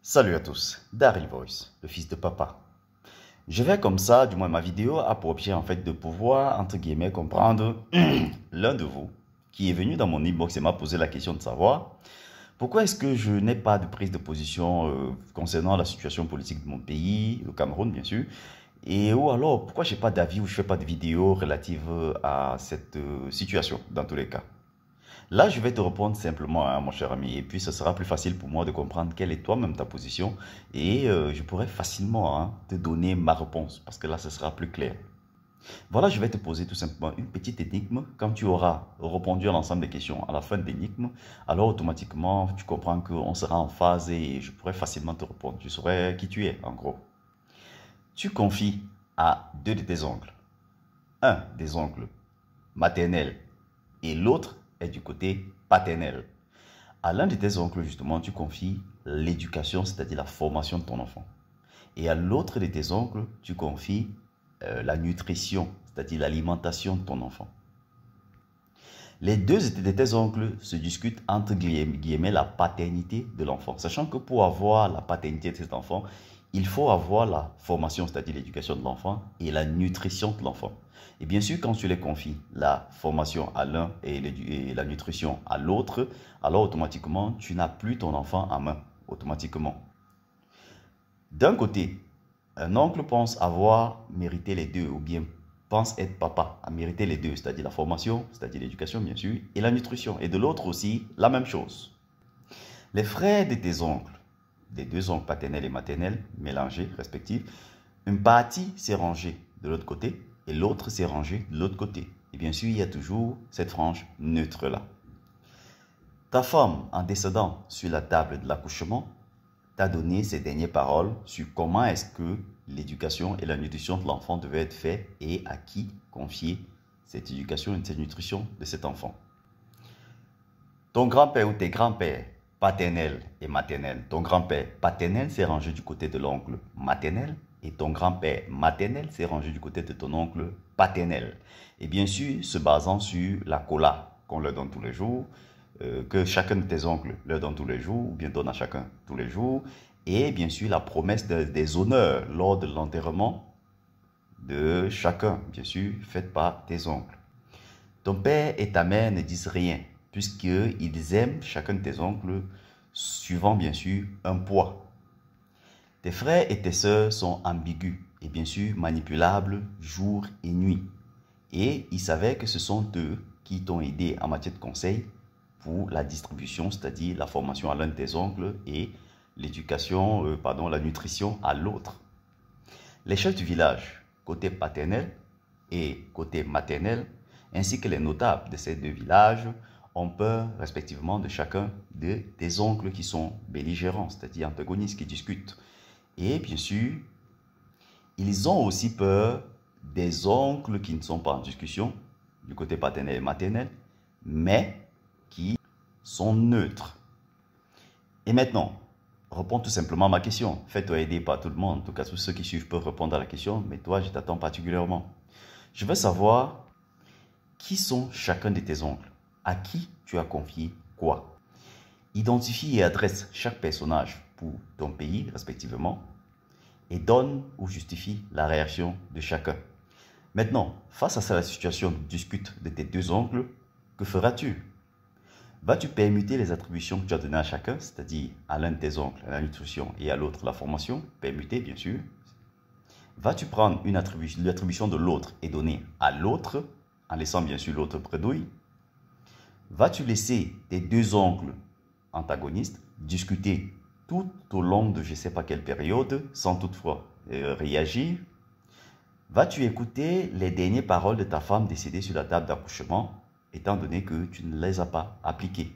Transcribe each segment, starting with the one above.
Salut à tous, Daryl Voice, le fils de papa. Je vais comme ça, du moins ma vidéo a pour objet en fait de pouvoir, entre guillemets, comprendre l'un de vous qui est venu dans mon inbox et m'a posé la question de savoir pourquoi est-ce que je n'ai pas de prise de position concernant la situation politique de mon pays, le Cameroun bien sûr, et ou alors pourquoi je n'ai pas d'avis ou je ne fais pas de vidéo relative à cette situation dans tous les cas. Là, je vais te répondre simplement, hein, mon cher ami, et puis ce sera plus facile pour moi de comprendre quelle est toi-même ta position, et je pourrai facilement te donner ma réponse, parce que là, ce sera plus clair. Voilà, je vais te poser tout simplement une petite énigme. Quand tu auras répondu à l'ensemble des questions à la fin de l'énigme, alors automatiquement, tu comprends qu'on sera en phase et je pourrai facilement te répondre. Je saurai qui tu es, en gros. Tu confies à deux de tes oncles, un des oncles maternels et l'autre est du côté paternel. À l'un de tes oncles, justement, tu confies l'éducation, c'est-à-dire la formation de ton enfant. Et à l'autre de tes oncles, tu confies la nutrition, c'est-à-dire l'alimentation de ton enfant. Les deux de tes oncles se discutent entre guillemets la paternité de l'enfant, sachant que pour avoir la paternité de cet enfant, il faut avoir la formation, c'est-à-dire l'éducation de l'enfant et la nutrition de l'enfant. Et bien sûr, quand tu les confies, la formation à l'un et la nutrition à l'autre, alors automatiquement, tu n'as plus ton enfant en main, automatiquement. D'un côté, un oncle pense avoir mérité les deux, ou bien pense être papa, à mériter les deux, c'est-à-dire la formation, c'est-à-dire l'éducation bien sûr, et la nutrition. Et de l'autre aussi, la même chose. Les frères de tes oncles, des deux oncles paternels et maternels, mélangés respectifs, une partie s'est rangée de l'autre côté et l'autre s'est rangée de l'autre côté. Et bien sûr, il y a toujours cette frange neutre-là. Ta femme, en décédant sur la table de l'accouchement, t'a donné ces dernières paroles sur comment est-ce que l'éducation et la nutrition de l'enfant devaient être faites et à qui confier cette éducation et cette nutrition de cet enfant. Ton grand-père ou tes grands-pères paternels et maternels, ton grand-père paternel s'est rangé du côté de l'oncle maternel et ton grand-père maternel s'est rangé du côté de ton oncle paternel. Et bien sûr, se basant sur la cola qu'on leur donne tous les jours, que chacun de tes oncles leur donne tous les jours, ou bien donne à chacun tous les jours, et bien sûr la promesse des honneurs lors de l'enterrement de chacun, bien sûr, faite par tes oncles. Ton père et ta mère ne disent rien, puisqu'ils aiment chacun de tes oncles, suivant bien sûr un poids. Tes frères et tes sœurs sont ambigus et bien sûr manipulables jour et nuit. Et ils savaient que ce sont eux qui t'ont aidé en matière de conseil pour la distribution, c'est-à-dire la formation à l'un de tes oncles et la nutrition à l'autre. Les chefs du village, côté paternel et côté maternel, ainsi que les notables de ces deux villages, ont peur respectivement de chacun de tes oncles qui sont belligérants, c'est-à-dire antagonistes, qui discutent. Et bien sûr, ils ont aussi peur des oncles qui ne sont pas en discussion, du côté paternel et maternel, mais qui sont neutres. Et maintenant, réponds tout simplement à ma question. Fais-toi aider par tout le monde. En tout cas, tous ceux qui suivent peuvent répondre à la question, mais toi, je t'attends particulièrement. Je veux savoir qui sont chacun de tes oncles, à qui tu as confié quoi. Identifie et adresse chaque personnage pour ton pays, respectivement, et donne ou justifie la réaction de chacun. Maintenant, face à la situation de dispute de tes deux oncles, que feras-tu? Vas-tu permuter les attributions que tu as données à chacun, c'est-à-dire à l'un de tes oncles la nutrition et à l'autre la formation, permuter bien sûr. Vas-tu prendre l'attribution de l'autre et donner à l'autre, en laissant bien sûr l'autre bredouille? Vas-tu laisser tes deux oncles antagonistes discuter tout au long de je ne sais pas quelle période, sans toutefois réagir? Vas-tu écouter les dernières paroles de ta femme décédée sur la table d'accouchement, étant donné que tu ne les as pas appliquées?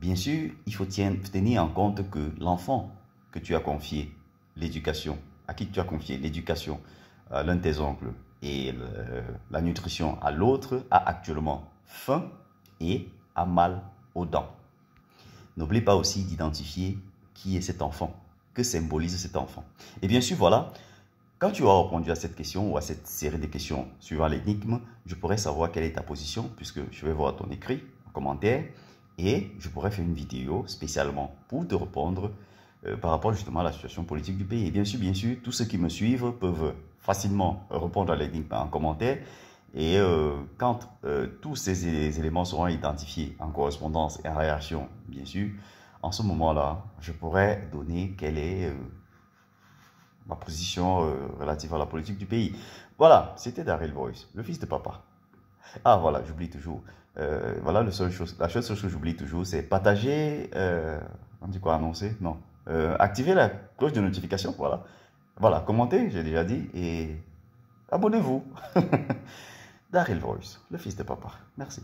Bien sûr, il faut tenir en compte que l'enfant que tu as confié l'éducation, à qui tu as confié l'éducation, l'un de tes oncles, et la nutrition à l'autre, a actuellement faim et a mal aux dents. N'oublie pas aussi d'identifier qui est cet enfant, que symbolise cet enfant. Et bien sûr, voilà, quand tu auras répondu à cette question ou à cette série de questions suivant l'énigme, je pourrai savoir quelle est ta position, puisque je vais voir ton écrit en commentaire et je pourrai faire une vidéo spécialement pour te répondre par rapport justement à la situation politique du pays. Et bien sûr, tous ceux qui me suivent peuvent facilement répondre à l'énigme en commentaire. Et quand tous ces éléments seront identifiés en correspondance et en réaction, bien sûr, en ce moment-là, je pourrais donner quelle est ma position relative à la politique du pays. Voilà, c'était Daryl Voice, le fils de papa. Ah voilà, j'oublie toujours. Voilà, la seule chose que j'oublie toujours, c'est partager, on dit quoi, annoncer? Non. Activer la cloche de notification, voilà. Voilà, commentez, j'ai déjà dit, et abonnez-vous. Daryl Voice, le fils de papa. Merci.